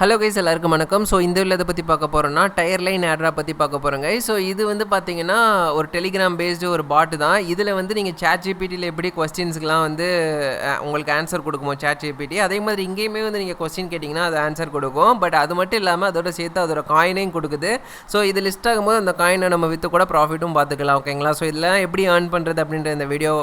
Hello guys எல்லாருக்கும் வணக்கம். So இந்த வீடியோவில் எதை பற்றி பார்க்க போகிறோன்னா டயர்லைன் ஏர்ட்ராப் பற்றி பார்க்க போகிறோங்க. ஸோ இது வந்து பார்த்தீங்கன்னா ஒரு டெலிகிராம் பேஸ்டு ஒரு பாட்டு தான். இதில் வந்து நீங்கள் ChatGPTயில் எப்படி கொஸ்டின்ஸ்க்குலாம் வந்து உங்களுக்கு ஆன்சர் கொடுக்குமோ ChatGPT, அதே மாதிரி இங்கேயுமே வந்து நீங்கள் கொஸ்டின் கேட்டிங்கன்னா அது ஆன்சர் கொடுக்கும். பட் அது மட்டும் இல்லாமல் அதோட சேர்த்து அதோட காயினையும் கொடுக்குது. ஸோ இது லிஸ்ட் ஆகும்போது அந்த காயினை நம்ம விற்று கூட ப்ராஃபிட்டும் பார்த்துக்கலாம். ஓகேங்களா? ஸோ இதெல்லாம் எப்படி ஏர்ன் பண்ணுறது அப்படின்ற இந்த வீடியோ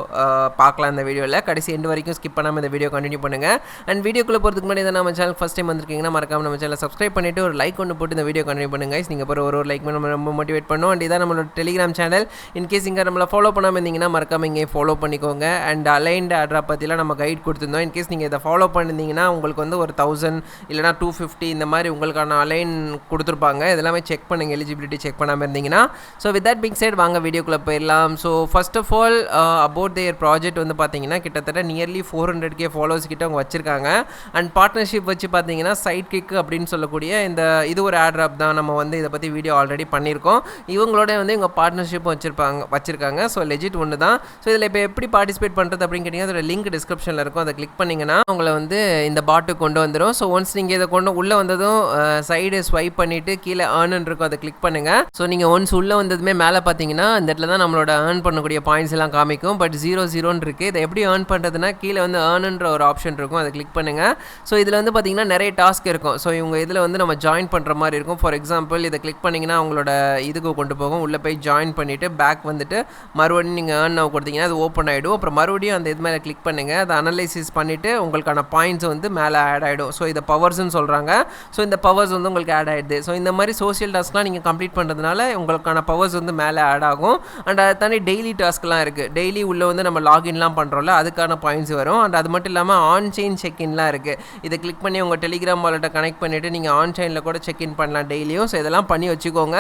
பார்க்கலாம். இந்த வீடியோவில் கடைசி எண்டு வரைக்கும் ஸ்கிப் பண்ணாமல் இந்த வீடியோ கண்டினியூ பண்ணுங்கள். அண்ட் வீடியோக்குள்ளே போகிறதுக்கு முன்னாடி இதை நம்ம சேனல் ஃபஸ்ட் டைம் வந்திருக்கீங்கன்னா மறக்காம நம்ம சேனலை சப்ஸ்கிரைப் பண்ணிவிட்டு ஒரு லைக் ஒன்று போட்டு இந்த வீடியோ கண்டினியூ பண்ணுங்க. நீங்கள் போகிற ஒரு லைக் நம்ம ரொம்ப மோட்டிவேட் பண்ணும். அண்ட் இதான் நம்மளோட டெலிகிராம் சேனல். இன்கேஸ் இங்கே நம்மளை ஃபாலோ பண்ணாமல் இருந்தீங்கன்னா மறக்காம இங்கே ஃபாலோ பண்ணிக்கோங்க. அண்ட் அலைன்ட் ஏர்ட்ராப் பற்றிலாம் நம்ம கைட் கொடுத்துருந்தோம். இன்கேஸ் நீங்கள் இதை ஃபாலோ பண்ணியிருந்தீங்கன்னா உங்களுக்கு வந்து ஒரு 1000 இல்லைனா 250 இந்த மாதிரி உங்களுக்கான அலைன் கொடுத்துருப்பாங்க. இதெல்லாமே செக் பண்ணுங்கள், எலிஜிபிலிட்டி செக் பண்ணாமல் இருந்தீங்கன்னா. So with that big side வாங்க வீடியோக்குள்ளே போயிடலாம். So first of all about their project வந்து பார்த்தீங்கன்னா கிட்டத்தட்ட நியர்லி 400K ஃபாலோவர்ஸ் கிட்ட அவங்க வச்சுருக்காங்க. அண்ட் பார்ட்னர்ஷிப் வச்சு பார்த்தீங்கன்னா சைட் கிக் அப்படின்னு சொல்லக்கூடிய இது ஒரு ஏர்ட்ராப் தான். நம்ம வந்து இதை பற்றி வீடியோ ஆல்ரெடி பண்ணியிருக்கோம். இவங்களோட வந்து இவங்க பார்ட்னர்ஷிப்பும் வச்சுருக்காங்க. ஸோ லெஜிட் ஒன்று தான். ஸோ இதில் இப்போ எப்படி பார்ட்டிசிபேட் பண்ணுறது அப்படின்னு கேட்டிங்கன்னா அதோட லிங்க் டிஸ்கிரிப்ஷனில் இருக்கும். அதை கிளிக் பண்ணிங்கன்னா உங்களை வந்து இந்த பாட்டுக்கு கொண்டு வந்துடும். ஸோ ஒன்ஸ் நீங்கள் இதை உள்ளே வந்ததும் சைடு ஸ்வைப் பண்ணிவிட்டு கீழே ஏர்ன் இருக்கும், அதை கிளிக் பண்ணுங்கள். ஸோ நீங்கள் ஒன்ஸ் உள்ளே வந்ததுமே மேலே பார்த்தீங்கன்னா இந்த இடத்துல தான் நம்மளோட ஏர்ன் பண்ணக்கூடிய பாயிண்ட்ஸ் எல்லாம் காமிக்கும். பட் 0 இருக்குது. இதை எப்படி ஏர்ன் பண்ணுறதுனா கீழே வந்து ஏர்னுன்ற ஒரு ஆப்ஷன் இருக்கும், அதை கிளிக் பண்ணுங்கள். ஸோ இதில் வந்து பார்த்தீங்கன்னா நிறைய டாஸ்க் இருக்கும். ஸோ இவங்க இதில் வந்து நம்ம ஜாயின் பண்ணுற மாதிரி இருக்கும். ஃபார் எக்ஸாம்பிள் இதை கிளிக் பண்ணிங்கன்னா அவங்களோட இதுக்கு கொண்டு போகும். உள்ளே போய் ஜாயின் பண்ணிவிட்டு பேக் வந்துட்டு மறுபடியும் நீங்கள் ஏர்ன் ஆக கொடுத்தீங்கன்னா அது ஓப்பன் ஆகிடும். அப்புறம் மறுபடியும் அந்த இது மேலே கிளிக் பண்ணுங்கள். அதை அனலைசிஸ் பண்ணிவிட்டு உங்களுக்கான பாயிண்ட்ஸ் வந்து மேலே ஆட் ஆகிடும். ஸோ இதை பவர்ஸ்ன்னு சொல்கிறாங்க. ஸோ இந்த பவர்ஸ் வந்து உங்களுக்கு ஆட் ஆகிடுது. ஸோ இந்த மாதிரி சோஷியல் டாஸ்க்லாம் நீங்கள் கம்ப்ளீட் பண்ணுறதுனால உங்களுக்கான பவர்ஸ் வந்து மேலே ஆட் ஆகும். அண்ட் அதை தாண்டி டெய்லி டாஸ்க்லாம் இருக்குது. டெய்லி உள்ளே வந்து நம்ம லாகின்லாம் பண்ணுறோம்ல, அதுக்கான பாயிண்ட்ஸ் வரும். அண்ட் அது மட்டும் இல்லாமல் ஆன்சைன் செக்இன்லாம் இருக்குது. இதை கிளிக் பண்ணி உங்கள் டெலிகிராம் வாலெட்டை கனெக்ட் பண்ணிவிட்டு நீங்கள் ஆன்லைனில் கூட செக்இன் பண்ணலாம் டெய்லியும். ஸோ இதெல்லாம் பண்ணி வச்சுக்கோங்க.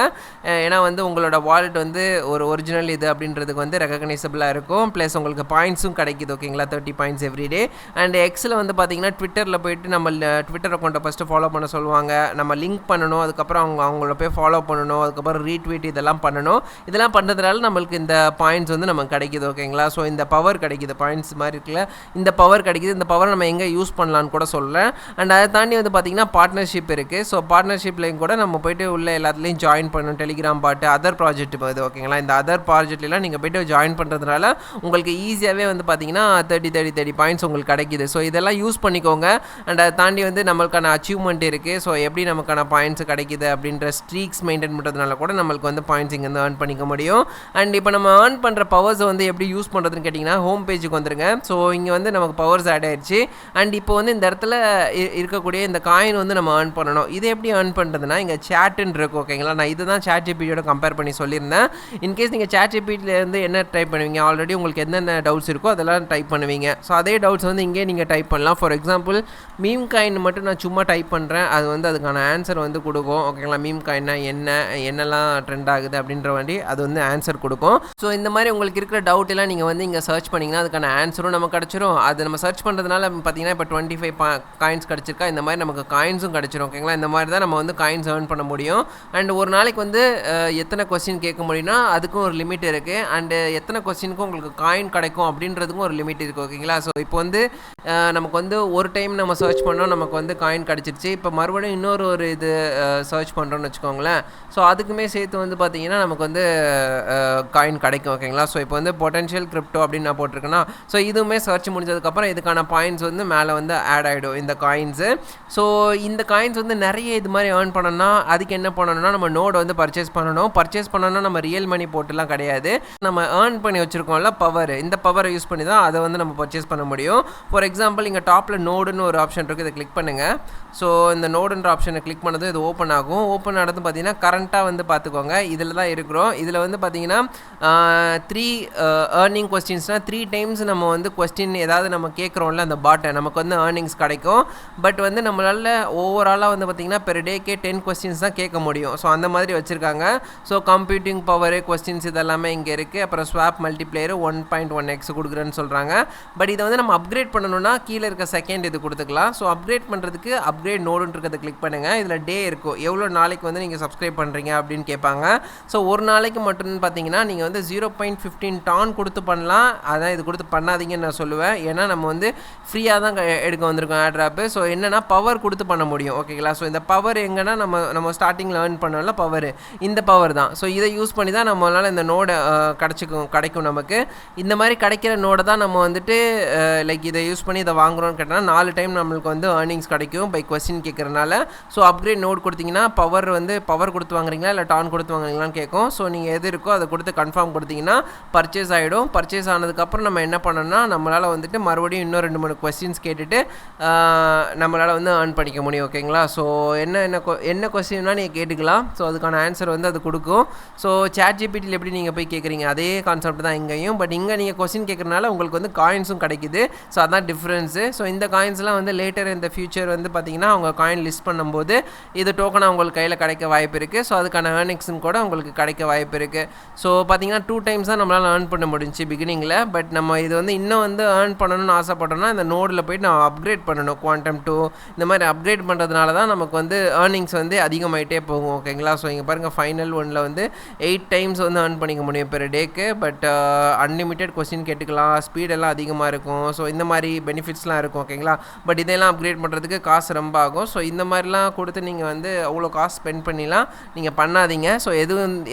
ஏன்னா வந்து உங்களோட வாலெட் வந்து ஒரு ஒரிஜினல் இது அப்படின்றதுக்கு வந்து ரெகக்னைசபிளாக இருக்கும். ப்ளஸ் உங்களுக்கு பாயிண்ட்ஸும் கிடைக்குது. ஓகேங்களா? 30 பாயிண்ட்ஸ் எவ்ரிடே. அண்ட் எக்ஸில் வந்து பார்த்தீங்கன்னா ட்விட்டரில் போய்ட்டு நம்ம ட்விட்டர் அக்கௌண்ட்டை ஃபஸ்ட்டு ஃபாலோ பண்ண சொல்லுவாங்க. நம்ம லிங்க் பண்ணணும், அதுக்கப்புறம் அவங்கள போய் ஃபாலோ பண்ணணும், அதுக்கப்புறம் ரீட்வீட் இதெல்லாம் பண்ணணும். இதெல்லாம் பண்ணுறதுனால நம்மளுக்கு இந்த பாயிண்ட்ஸ் வந்து நமக்கு கிடைக்குது. ஓகேங்களா? ஸோ இந்த பவர் கிடைக்குது, பாயிண்ட்ஸ் மாதிரி இருக்குல்ல, இந்த பவர் கிடைக்குது. இந்த பவர் நம்ம எங்கே யூஸ் பண்ணலான்னு கூட சொல்கிறேன். அண்ட் அதை தாண்டி வந்து பார்த்தீங்கன்னா பார்ட்னர்ஷிப் இருக்குது. ஸோ பார்ட்னர்ஷிப்லையும் கூட நம்ம போய்ட்டு உள்ள எல்லாத்துலேயும் ஜாயின் பண்ணணும். டெலிகிராம் பாட்டு அதர் ப்ராஜெக்ட் போகுது. ஓகேங்களா? இந்த அதர் ப்ராஜெக்ட்லாம் நீங்கள் போய்ட்டு ஜாயின் பண்ணுறதுனால உங்களுக்கு ஈஸியாகவே வந்து பார்த்தீங்கன்னா 30 பாயிண்ட்ஸ் உங்களுக்கு கிடைக்குது. ஸோ இதெல்லாம் யூஸ் பண்ணிக்கோங்க. அண்ட் அதை தாண்டி வந்து நம்மளுக்கான அச்சீவ்மெண்ட் இருக்குது. ஸோ எப்படி நமக்கான பாயிண்ட்ஸ் கிடைக்குது அப்படின்ற ஸ்ட்ரீக்ஸ் மெயின்டைன் பண்ணுறதுனால கூட நம்மளுக்கு வந்து பாயிண்ட்ஸ் இங்கேருந்து ஏர்ன் பண்ணிக்க முடியும். அண்ட் இப்போ நம்ம ஏர்ன் பண்ணுற பவர்ஸை வந்து எப்படி யூஸ் பண்ணுறதுன்னு கேட்டிங்கன்னா ஹோம் பேஜுக்கு வந்துருங்க. ஸோ இங்கே வந்து நமக்கு பவர்ஸ் ஆட் ஆயிடுச்சு. அண்ட் இப்போ வந்து இந்த இடத்துல இருக்கக்கூடிய இந்த காயின் வந்து நம்ம ஏர்ன் பண்ணணும். இது எப்படி ஏர்ன் பண்ணுறதுனா இங்கே சேட்டுன்னு இருக்கும். ஓகேங்களா? நான் இதுதான் ChatGPTயோட கம்பேர் பண்ணி சொல்லியிருந்தேன். இன்கேஸ் நீங்கள் ChatGPTலேருந்து என்ன டைப் பண்ணுவீங்க, ஆல்ரெடி உங்களுக்கு என்னென்ன டவுட்ஸ் இருக்கோ அதெல்லாம் டைப் பண்ணுவீங்க. ஸோ அதே டவுட்ஸ் வந்து இங்கே நீங்கள் டைப் பண்ணலாம். ஃபார் எக்ஸாம்பிள் மீம் காயின் மட்டும் நான் சும்மா டைப் பண்ணுறேன், அது வந்து அதுக்கான ஆன்சர் வந்து கொடுக்கும். ஓகேங்களா? மீம் காயின்னா என்னெல்லாம் ட்ரெண்ட் ஆகுது அப்படின்ற வண்டி அது வந்து ஆன்சர் கொடுக்கும். ஸோ இந்த மாதிரி உங்களுக்கு இருக்கிற டவுட் எல்லாம் நீங்கள் வந்து இங்கே சர்ச் பண்ணிங்கன்னா அதுக்கான ஆன்சரும் நமக்கு கிடச்சிரும். அது நம்ம சர்ச் பண்ணுறதுனால பார்த்தீங்கன்னா இப்போ 25 காயின்ஸ் கிடச்சிருக்கா, இந்த மாதிரி நமக்கு காயின்ஸும் கிடச்சிரும். ஓகேங்களா? இந்த மாதிரி தான் நம்ம வந்து காயின்ஸ் ஏர்ன் பண்ண முடியும். அண்ட் ஒரு நாளைக்கு வந்து எத்தனை கொஸ்டின் கேட்க முடியும்னா அதுக்கும் ஒரு லிமிட் இருக்குது. அண்டு எத்தனை கொஸ்டினுக்கும் உங்களுக்கு காயின் கிடைக்கும் அப்படின்றதுக்கும் ஒரு லிமிட் இருக்குது. ஓகேங்களா? ஸோ இப்போ வந்து நமக்கு வந்து ஒரு டைம் நம்ம சர்ச் பண்ணோம், நமக்கு வந்து காயின் கிடச்சிருச்சு. இப்போ மறுபடியும் இன்னொரு இது சர்ச் பண்ணுறோன்னு வச்சுக்கோங்களேன். ஸோ அதுக்குமே சேர்த்து வந்து பார்த்தீங்கன்னா நமக்கு வந்து காயின் கிடைக்கும். ஓகேங்களா? ஸோ இப்போ வந்து பொட்டன்ஷியல் கிரிப்டோ அப்படின்னு நான் போட்டிருக்கேன்னா, ஸோ இதுவுமே சர்ச் முடிஞ்சதுக்கப்புறம் இதுக்கான பாயிண்ட்ஸ் வந்து மேலே வந்து ஆட் ஆகிடும் இந்த காயின்ஸு. ஸோ இந்த காயின்ஸ் வந்து நிறைய இது மாதிரி ஏர்ன் பண்ணணும்னா அதுக்கு என்ன பண்ணணும்னா நம்ம நோடு வந்து பர்ச்சேஸ் பண்ணணும்னா நம்ம ரியல் மணி போட்டுலாம் கிடையாது. நம்ம ஏர்ன் பண்ணி வச்சுருக்கோம்ல பவர், இந்த பவரை யூஸ் பண்ணி தான் அதை வந்து நம்ம பர்ச்சேஸ் பண்ண முடியும். ஃபார் எக்ஸாம்பிள் இங்கே டாப்பில் நோடுன்னு ஒரு ஆப்ஷன் இருக்குது, இதை கிளிக் பண்ணுங்கள். ஸோ இந்த நோடுன்ற ஆப்ஷனை கிளிக் பண்ணதும் இது ஓப்பன் ஆகும். ஓப்பன் ஆனது பார்த்தீங்கன்னா கரண்ட்டாக வந்து பார்த்துக்கோங்க இதில் தான் இருக்கிறோம். இதில் வந்து பார்த்தீங்கன்னா 3 ஏர்னிங் கொஸ்டின்ஸ்னால் 3 டைம்ஸ் நம்ம வந்து கொஸ்டின் ஏதாவது நம்ம கேட்குறோம்ல அந்த பாட்டை நமக்கு வந்து ஏர்னிங்ஸ் கிடைக்கும். பட் வந்து நம்மளால் ஓவராலாக வந்து பார்த்திங்கன்னா பெர் டேக்கே 10 கொஸ்டின்ஸ் தான் கேட்க முடியும். ஸோ அந்த மாதிரி வச்சுருக்காங்க. ஸோ கம்ப்யூட்டிங் பவரு கொஸ்டின்ஸ் இதெல்லாமே இங்கே இருக்குது. அப்புறம் ஸ்வாப் மல்டிப்ளேயர் 1.1x கொடுக்குறேன்னு சொல்கிறாங்க. பட் இதை வந்து நம்ம அப்கிரேட் பண்ணணும்னா கீழே இருக்க செகண்ட் இது கொடுத்துக்கலாம். ஸோ அப்கிரேட் பண்ணுறதுக்கு அப்கிரேட் நோடுன்னு இருக்கிறத கிளிக் பண்ணுங்கள். இதில் டே இருக்கும், எவ்வளோ நாளைக்கு வந்து நீங்கள் சப்ஸ்கிரைப் பண்ணுறீங்க அப்படின்னு கேட்பாங்க. ஸோ ஒரு நாளைக்கு மட்டும்னு பார்த்தீங்கன்னா நீங்கள் வந்து 0.15 டான் கொடுத்து பண்ணலாம். அதான் இது கொடுத்து பண்ணாதீங்கன்னு நான் சொல்லுவேன். ஏன்னா நம்ம வந்து ஃப்ரீயாக தான் எடுக்க வந்திருக்கோம் ஏர்ட்ராப்பு. ஸோ என்னென்னா பவர் கொடுத்து பண்ண முடியும். ஓகேங்களா? ஸோ இந்த பவர் எங்கன்னா நம்ம ஸ்டார்டிங்கில் ஏர்ன் பண்ணோம்ல பவர், இந்த பவர் தான். ஸோ இதை யூஸ் பண்ணி தான் நம்மளால் இந்த நோடை கிடைக்கும் நமக்கு. இந்த மாதிரி கிடைக்கிற நோடை தான் நம்ம வந்துட்டு லைக் இதை யூஸ் பண்ணி இதை வாங்குகிறோன்னு கேட்டால் 4 டைம் நம்மளுக்கு வந்து ஏர்னிங்ஸ் கிடைக்கும் பை கொஸ்டின் கேட்குறனால. ஸோ அப்கிரேட் நோட் கொடுத்தீங்கன்னா பவர் கொடுத்து வாங்குறீங்களா இல்லை டான் கொடுத்து வாங்குறீங்களான்னு கேட்கும். ஸோ நீங்கள் எது இருக்கோ அதை கொடுத்து கன்ஃபார்ம் கொடுத்தீங்கன்னா பர்ச்சேஸ் ஆகிடும். பர்ச்சேஸ் ஆனதுக்கப்புறம் நம்ம என்ன பண்ணோம்னா நம்மளால் வந்துட்டு மறுபடியும் இன்னும் 2-3 கொஸ்டின்ஸ் கேட்டுட்டு நம்மளால் வந்து ஏர்ன் பண்ணிக்க முடியும். ஓகேங்களா? ஸோ என்ன கொஸ்டின்னா நீங்கள் கேட்டுக்கலாம். ஸோ அதுக்கான ஆன்சர் வந்து அது கொடுக்கும். ஸோ ChatGPTயில் எப்படி நீங்கள் போய் கேட்குறீங்க அதே கான்செப்ட் தான் இங்கேயும். பட் இங்கே நீங்கள் கொஸ்டின் கேட்குறதுனால உங்களுக்கு வந்து காயின்ஸும் கிடைக்குது. ஸோ அதான் டிஃப்ரென்ஸு. ஸோ இந்த காயின்ஸ்லாம் வந்து லேட்டர் இந்த ஃபியூச்சர் வந்து பார்த்திங்கன்னா அவங்க காயின் லிஸ்ட் பண்ணும்போது இது டோக்கனாக உங்களுக்கு கையில் கிடைக்க வாய்ப்பு இருக்குது. ஸோ அதுக்கான ஏர்னிங்ஸும் கூட உங்களுக்கு கிடைக்க வாய்ப்பு இருக்குது. ஸோ பார்த்திங்கன்னா 2 டைம்ஸ் தான் நம்மளால் ஏர்ன் பண்ண முடிஞ்சு பிகினிங்கில். பட் நம்ம இது வந்து இன்னும் வந்து ஏர்ன் பண்ணணும்னு ஆசைப்பட்டோம்னா இந்த நோடில் போய்ட்டு நம்ம அப்கிரேட் பண்ணணும். குவாண்டம் 2 இந்த மாதிரி அப்கிரேட் பண்ணுறதுனால தான் நமக்கு வந்து ஏர்னிங்ஸ் வந்து அதிகமாகிட்டே போகும். ஓகேங்களா? ஸோ இங்கே பாருங்கள் ஃபைனல் ஒன்னில் வந்து 8 டைம்ஸ் வந்து ஏர்ன் பண்ணிக்க முடியும் பெர் டேக்கு. பட் அன்லிமிட்டெட் கொஸ்டின் கேட்டுக்கலாம், ஸ்பீடெல்லாம் அதிகமாக இருக்கும். ஸோ இந்த மாதிரி பெனிஃபிட்ஸ்லாம் இருக்கும். ஓகேங்களா? பட் இதெல்லாம் அப்கிரேட் பண்ணுறதுக்கு காசு ரொம்ப ஆகும். ஸோ இந்த மாதிரிலாம் கொடுத்து நீங்கள் வந்து அவ்வளோ காசு ஸ்பெண்ட் பண்ணிலாம் நீங்கள் பண்ணாதீங்க. ஸோ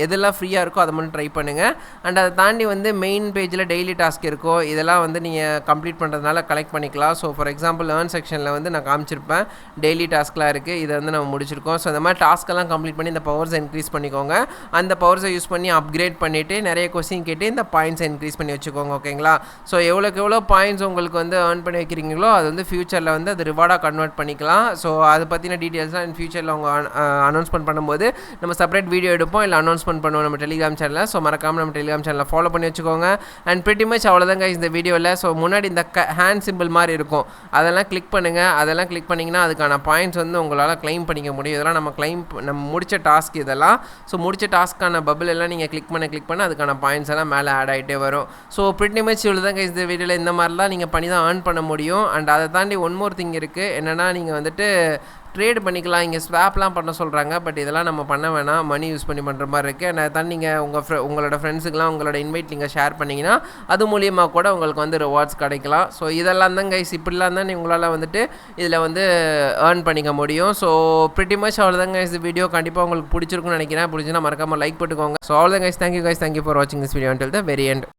எதெல்லாம் ஃப்ரீயாக இருக்கோ அதை மட்டும் ட்ரை பண்ணுங்கள். அண்ட் அதை தாண்டி வந்து மெயின் பேஜில் டெய்லி டாஸ்க் இருக்கும். இதெல்லாம் வந்து நீங்கள் கம்ப்ளீட் பண்ணுறதுனால கலெக்ட் பண்ணிக்கலாம். ஸோ ஃபார் எக்ஸாம்பிள் ஏர்ன் செக்ஷனில் வந்து நான் காமிச்சிருப்பேன் டெய்லி டாஸ்க்லாம் இருக்குது. இதை வந்து நம்ம முடிச்சிருக்கோம். ஸோ இந்த மாதிரி டாஸ்க்கெல்லாம் கம்ப்ளீட் பண்ணி இந்த பவர்ஸை இன்க்ரீஸ் பண்ணிக்கோங்க. அந்த பவர்ஸை யூஸ் பண்ணி அப்கிரேட் பண்ணிவிட்டு நிறைய கொஸ்டின் கேட்டு இந்த பாயிண்ட்ஸை இன்க்ரீஸ் பண்ணி வச்சுக்கோங்க. ஓகேங்களா? ஸோ எவ்வளோ பாயிண்ட்ஸ் உங்களுக்கு வந்து ஏர்ன் பண்ணி வைக்கிறீங்களோ அது வந்து ஃபியூச்சரில் வந்து அது ரிவார்டாக கன்வெர்ட் பண்ணிக்கலாம். ஸோ அதை பற்றின டீட்டெயில்ஸ்லாம் இன் ஃபியூச்சரில் அவங்க அனௌன்ஸ்மெண்ட் பண்ணும்போது நம்ம செப்பரேட் வீடியோ எடுப்போம், இல்லை அனௌன்ஸ்மெண்ட் பண்ணுவோம் நம்ம டெலிகிராம் சேனலில். ஸோ மறக்காமல் நம்ம டெலிகிராம் சேனலில் ஃபாலோ பண்ணி வச்சுக்கோங்க. அண்ட் பிரிட்டி மச் அவ்வளோதாங்க இந்த வீடியோவில். ஸோ முன்னாடி இந்த ஹேண்ட் சிம்பிள் மாதிரி இருக்கும், அதெல்லாம் கிளிக் பண்ணுங்கள். அதெல்லாம் கிளிக் பண்ணிங்கன்னா அதுக்கான பாயிண்ட்ஸ் வந்து உங்களால் கிளைம் பண்ணிக்க முடியும். இதெல்லாம் நம்ம முடித்த டாஸ்க் இதெல்லாம். ஸோ முடித்த டாஸ்க்கான பபிள் எல்லாம் நீங்கள் கிளிக் பண்ண அதுக்கான பாயிண்ட்ஸ் எல்லாம் மேலே ஆட் ஆகிட்டே வரும். ஸோ பிரிட்டி மச் இவ்வளோதாங்க இந்த வீடியோவில். இந்த மாதிரிலாம் நீங்கள் பண்ணி தான் ஏர்ன் பண்ண முடியும். அண்ட் அதை தாண்டி ஒன் மோர் திங் இருக்குது. என்னென்னா நீங்கள் வந்துட்டு ட்ரேட் பண்ணிக்கலாம். இங்கே ஸ்வாப்லாம் பண்ண சொல்கிறாங்க. பட் இதெல்லாம் நம்ம பண்ண வேணாம், மணி யூஸ் பண்ணி பண்ணுற மாதிரி இருக்குது. அண்ட் அதை தாண்டி நீங்கள் உங்களோட ஃப்ரெண்ட்ஸுக்கெலாம் உங்களோட இன்வைட் நீங்கள் ஷேர் பண்ணிங்கன்னா அது மூலியமாக கூட உங்களுக்கு வந்து ரிவார்ட்ஸ் கிடைக்கலாம். ஸோ இதெல்லாம் தான் கைஸ், இப்படிலாம் தான் உங்களால் வந்துட்டு இதில் வந்து ஏர்ன் பண்ணிக்க முடியும். ஸோ பிரிட்டி மச் அவ்வளோதாங்க இந்த வீடியோ. கண்டிப்பாக உங்களுக்கு பிடிச்சிருக்குன்னு நினைக்கிறேன். பிடிச்சுன்னா மறக்காமல் லைக் போட்டுக்கோங்க. ஸோ அவ்வளோதான் கைஸ். தேங்க்யூ ஃபார் வாட்சிங் this video until the very end.